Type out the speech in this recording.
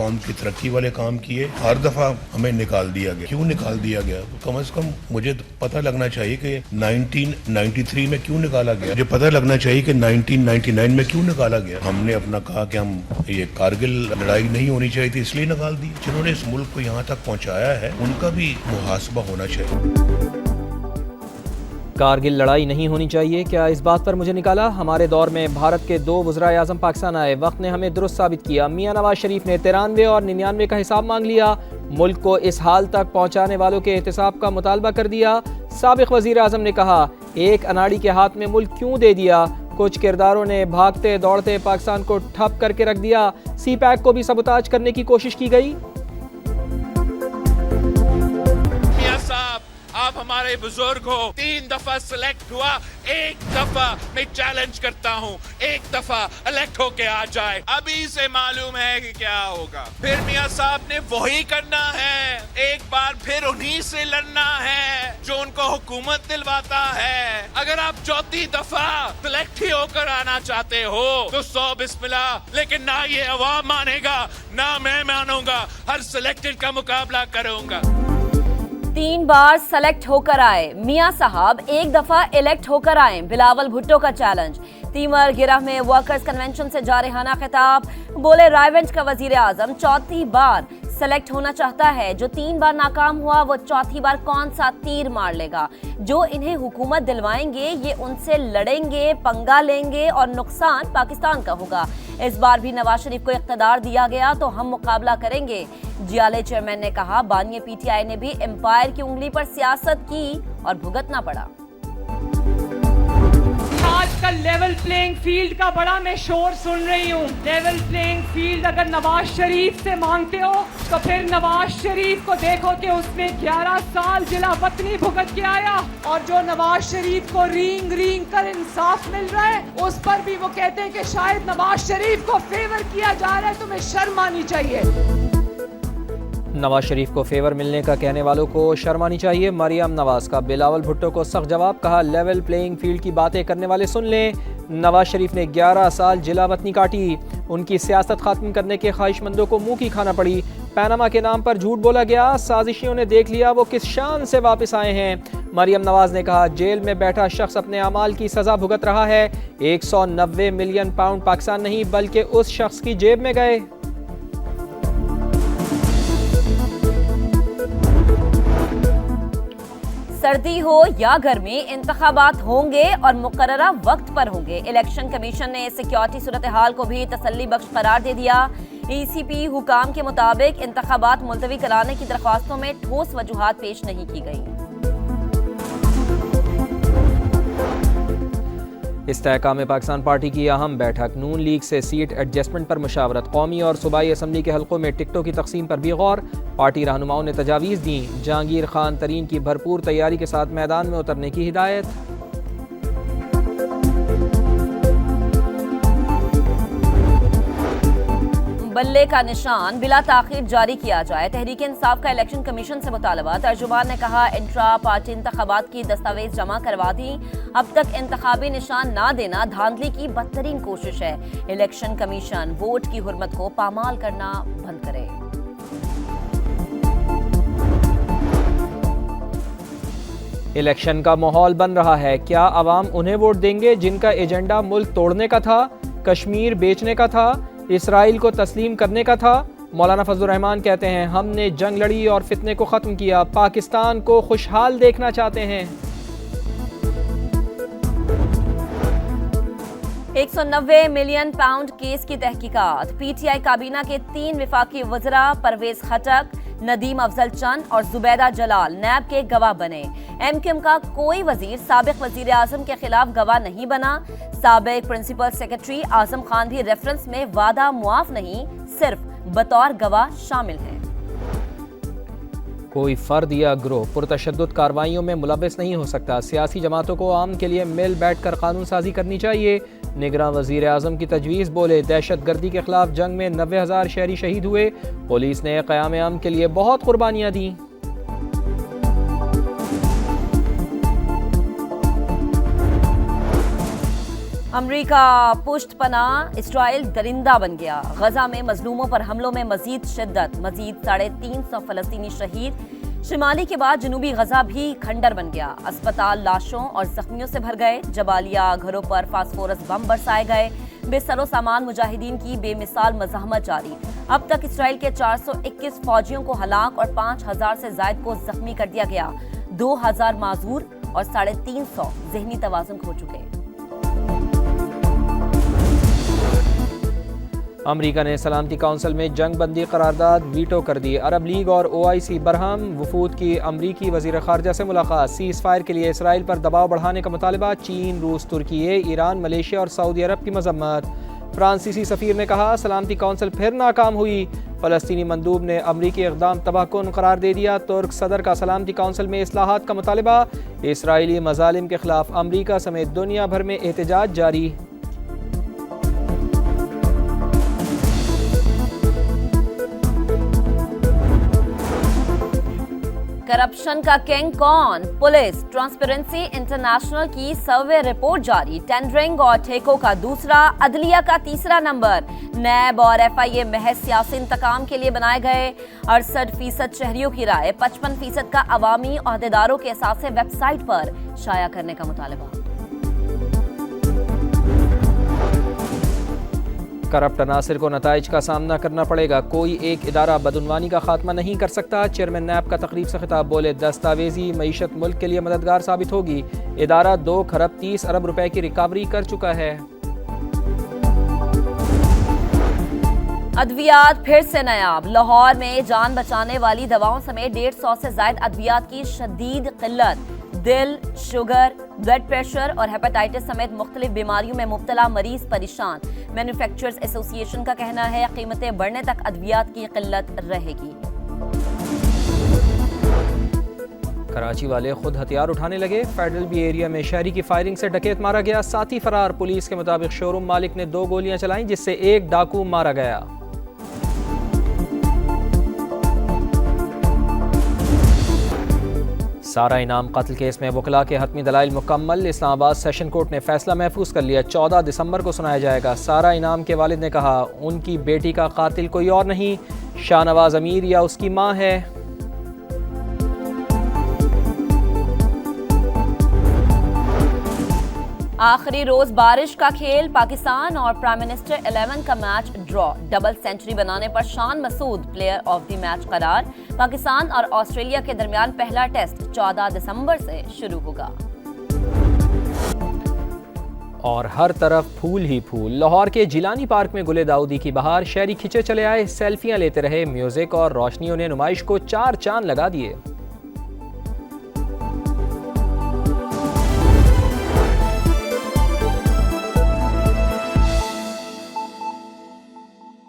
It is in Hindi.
कौम की तरक्की वाले काम किए, हर दफा हमें निकाल दिया गया। क्यों निकाल दिया गया? तो कम से कम मुझे पता लगना चाहिए कि 1993 में क्यों निकाला गया, मुझे पता लगना चाहिए कि 1999 में क्यों निकाला गया। हमने अपना कहा कि हम ये कारगिल लड़ाई नहीं होनी चाहिए थी, इसलिए निकाल दी। जिन्होंने इस मुल्क को यहाँ तक पहुँचाया है उनका भी मुहासबा होना चाहिए। कारगिल लड़ाई नहीं होनी चाहिए, क्या इस बात पर मुझे निकाला? हमारे दौर में भारत के 2 वज़राए आज़म पाकिस्तान आए, वक्त ने हमें दुरुस्त साबित किया। मियाँ नवाज शरीफ ने 93 और 99 का हिसाब मांग लिया, मुल्क को इस हाल तक पहुँचाने वालों के एहतिसाब का मुतालबा कर दिया। साबिक़ वज़ीर आज़म ने कहा, एक अनाड़ी के हाथ में मुल्क क्यों दे दिया? कुछ किरदारों ने भागते दौड़ते पाकिस्तान को ठप करके रख दिया। सी पैक को भी सबूताज करने की कोशिश की गई। आप हमारे बुजुर्ग हो, 3 दफा सिलेक्ट हुआ, 1 दफा मैं चैलेंज करता हूँ, 1 दफा इलेक्ट होके आ जाए, अभी से मालूम है कि क्या होगा। फिर मियाँ साहब ने वही करना है, एक बार फिर उन्हीं से लड़ना है जो उनको हुकूमत दिलवाता है। अगर आप 4थी दफा सिलेक्ट ही होकर आना चाहते हो तो 100 बिस्मिल्लाह, लेकिन ना ये अवाम मानेगा ना मैं मानूंगा, हर सिलेक्टेड का मुकाबला करूंगा। 3 बार सेलेक्ट होकर आए मियां साहब, 1 दफा इलेक्ट होकर आए, बिलावल भुट्टो का चैलेंज। तीमर गिरह में वर्कर्स कन्वेंशन से जारहाना खिताब, बोले रायवेंज का वजीर आजम 4थी बार सेलेक्ट होना चाहता है, जो 3 बार नाकाम हुआ वो 4थी बार कौन सा तीर मार लेगा। जो इन्हें हुकूमत दिलवाएंगे ये उनसे लड़ेंगे, पंगा लेंगे और नुकसान पाकिस्तान का होगा। इस बार भी नवाज शरीफ को इख्तियार दिया गया तो हम मुकाबला करेंगे। जियाले चेयरमैन ने कहा, बानिए पीटीआई ने भी एम्पायर की उंगली पर सियासत की और भुगतना पड़ा। आजकल लेवल प्लेइंग फील्ड का बड़ा मैं शोर सुन रही हूँ। लेवल प्लेइंग फील्ड अगर नवाज शरीफ से मांगते हो तो फिर नवाज शरीफ को देखो कि उसने 11 साल जिला वतनी भुगत के आया, और जो नवाज शरीफ को रींग रींग कर इंसाफ मिल रहा है उस पर भी वो कहते हैं कि शायद नवाज शरीफ को फेवर किया जा रहा है। तुम्हें शर्म आनी चाहिए। नवाज शरीफ को फेवर मिलने का कहने वालों को शर्म आनी चाहिए। मरियम नवाज का बिलावल भुट्टो को सख्त जवाब, कहा लेवल प्लेइंग फील्ड की बातें करने वाले सुन लें। नवाज शरीफ ने 11 साल जिला वतनी काटी, उनकी सियासत खत्म करने के ख्वाहिशमंदों को मुंह की खाना पड़ी। पैनामा के नाम पर झूठ बोला गया, साजिशियों ने देख लिया वो किस शान से वापस आए हैं। मरियम नवाज ने कहा, जेल में बैठा शख्स अपने अमाल की सजा भुगत रहा है। 190 मिलियन पाउंड पाकिस्तान नहीं बल्कि उस शख्स की जेब में गए। सर्दी हो या गर्मी, इंतखाबात होंगे और मुकर्ररा वक्त पर होंगे। इलेक्शन कमीशन ने सिक्योरिटी सूरत हाल को भी तसल्ली बख्श करार दे दिया। ECP हुकाम के मुताबिक इंतखाबात मुलतवी कराने की दरख्वास्तों में ठोस वजूहात पेश नहीं की गई। इस्तेहकाम पाकिस्तान पार्टी की अहम बैठक, नून लीग से सीट एडजस्टमेंट पर मुशावरत, कौमी और सूबाई असम्बली के हलकों में टिकटों की तकसीम पर भी गौर। पार्टी रहनुमाओं ने तजावीज़ दी, जहांगीर खान तरीन की भरपूर तैयारी के साथ मैदान में उतरने की हिदायत। बल्ले का निशान बिला ताखीर जारी किया जाए, तहरीक इंसाफ का इलेक्शन कमीशन से मुतालबा। तर्जुमान ने कहा, इंट्रा पार्टी इंतखाबात की दस्तावेज जमा करवा दी, अब तक इंतखाबी निशान ना देना धांधली की बदतरीन कोशिश है। इलेक्शन कमीशन वोट की हुर्मत को पामाल करना बंद करे। इलेक्शन का माहौल बन रहा है, क्या अवाम उन्हें वोट देंगे जिनका एजेंडा मुल्क तोड़ने का था, कश्मीर बेचने का था, इसराइल को तस्लीम करने का था? मौलाना फजलुर रहमान कहते हैं, हमने जंग लड़ी और फितने को ख़त्म किया, पाकिस्तान को खुशहाल देखना चाहते हैं। 190 मिलियन पाउंड केस की तहकीकात, PTI काबीना के 3 विफाकी वज़रा परवेज खटक, नदीम अफजल चंद और जुबैदा जलाल नैब के गवाह बने। MQM का कोई वजीर साबिक वजीर आजम के खिलाफ गवाह नहीं बना। साबिक प्रिंसिपल सेक्रेटरी आजम खान भी रेफरेंस में वादा मुआफ नहीं, सिर्फ बतौर गवाह शामिल हैं। कोई फर्द या ग्रोह पुरतशद्दुद कार्रवाइयों में मुलव्वस नहीं हो सकता। सियासी जमातों को आम के लिए मिल बैठ कर कानून साजी करनी चाहिए। निगरान वजीर आजम की तजवीज़, बोले दहशत गर्दी के खिलाफ जंग में 90,000 शहरी शहीद हुए, पुलिस ने क़याम अमन के लिए बहुत कुर्बानियाँ दी। अमरीका पुष्टपना इसराइल दरिंदा बन गया। गजा में मजलूमों पर हमलों में मजीद शिद्दत, मजीद 350 फलस्तीनी शहीद। शिमाली के बाद जनूबी गजा भी खंडर बन गया। अस्पताल लाशों और जख्मियों से भर गए। जबालिया घरों पर फास्फोरस बम बरसाए गए। बेसरो सामान मुजाहिदीन की बेमिसाल मज़ाहमत जारी। अब तक इसराइल के 421 फौजियों को हलाक और 5000 से ज्यादा को जख्मी कर दिया गया। 2000 माजूर और 350 ज़हनी तवाज़ुन खो चुके। अमरीका ने सलामती काउंसिल में जंग बंदी करारदाद वीटो कर दी। अरब लीग और OIC बरहम। वफूद की अमरीकी वज़ीर ख़ारजा से मुलाकात। सीज़ फायर के लिए इसराइल पर दबाव बढ़ाने का मुतालबा। चीन, रूस, तुर्की, ईरान, मलेशिया और सऊदी अरब की मजम्मत। फ्रांसीसी सफ़ीर ने कहा सलामती काउंसिल फिर नाकाम हुई। फ़लस्तीनी मंदूब ने अमरीकी इक़दाम तबाहकुन करार दे दिया। तुर्क सदर का सलामती काउंसिल में इस्लाहात का मुतालबा। इसराइली मज़ालिम के खिलाफ अमरीका समेत दुनिया भर में एहतजाज जारी। करप्शन का किंग कौन? पुलिस। ट्रांसपेरेंसी इंटरनेशनल की सर्वे रिपोर्ट जारी। टेंडरिंग और ठेकों का दूसरा, अदलिया का तीसरा नंबर। नैब और FIA महज सियासी इंतकाम के लिए बनाए गए। 68% शहरियों की राय। 55% का अवामी अहदेदारों के असासे वेबसाइट पर शाया करने का मुतालबा। करप्ट अनासिर को नताइज का सामना करना पड़ेगा। कोई एक इदारा बदउनवानी का खात्मा नहीं कर सकता। चेयरमैन नैब का तकरीब से खिताब। बोले दस्तावेजी मईशत मुल्क के लिए मददगार साबित होगी। इदारा 2 खरब 30 अरब रुपए की रिकवरी कर चुका है। अद्वियात फिर से नायाब। लाहौर में जान बचाने वाली दवाओं समेत 150 से ज्यादा अद्वियात की शदीद किल्लत। दिल, शुगर, ब्लड प्रेशर और हेपेटाइटिस समेत मुख्तलिफ बीमारियों में मुब्तला मरीज परेशान। मैन्युफैक्चरर्स एसोसिएशन का कहना है कीमतें बढ़ने तक अद्वियात की किल्लत रहेगी। कराची वाले खुद हथियार उठाने लगे। फेडरल बी एरिया में शहरी की फायरिंग से डकैत मारा गया। साथी फरार। पुलिस के मुताबिक शोरूम मालिक ने 2 गोलियां चलाईं जिससे एक डाकू मारा गया। सारा इनाम कत्ल केस में वकला के हतमी दलाइल मुकम्मल। इस्लामाबाद सेशन कोर्ट ने फैसला महफूज कर लिया। 14 दिसंबर को सुनाया जाएगा। सारा इनाम के वालिद ने कहा उनकी बेटी का कातिल कोई और नहीं, शाहनवाज अमीर या उसकी मां है। आखिरी रोज बारिश का खेल। पाकिस्तान और प्राइम मिनिस्टर 11 का मैच ड्रॉ। डबल सेंचुरी बनाने पर Shan Masood player of the match करार। पाकिस्तान और ऑस्ट्रेलिया के दरमियान पहला टेस्ट 14 दिसंबर से शुरू होगा। और हर तरफ फूल ही फूल। लाहौर के जिलानी पार्क में गुले दाऊदी की बहार। शहरी खिंचे चले आए, सेल्फियां लेते रहे। म्यूजिक और रोशनियों ने नुमाइश को 4 चांद लगा दिए।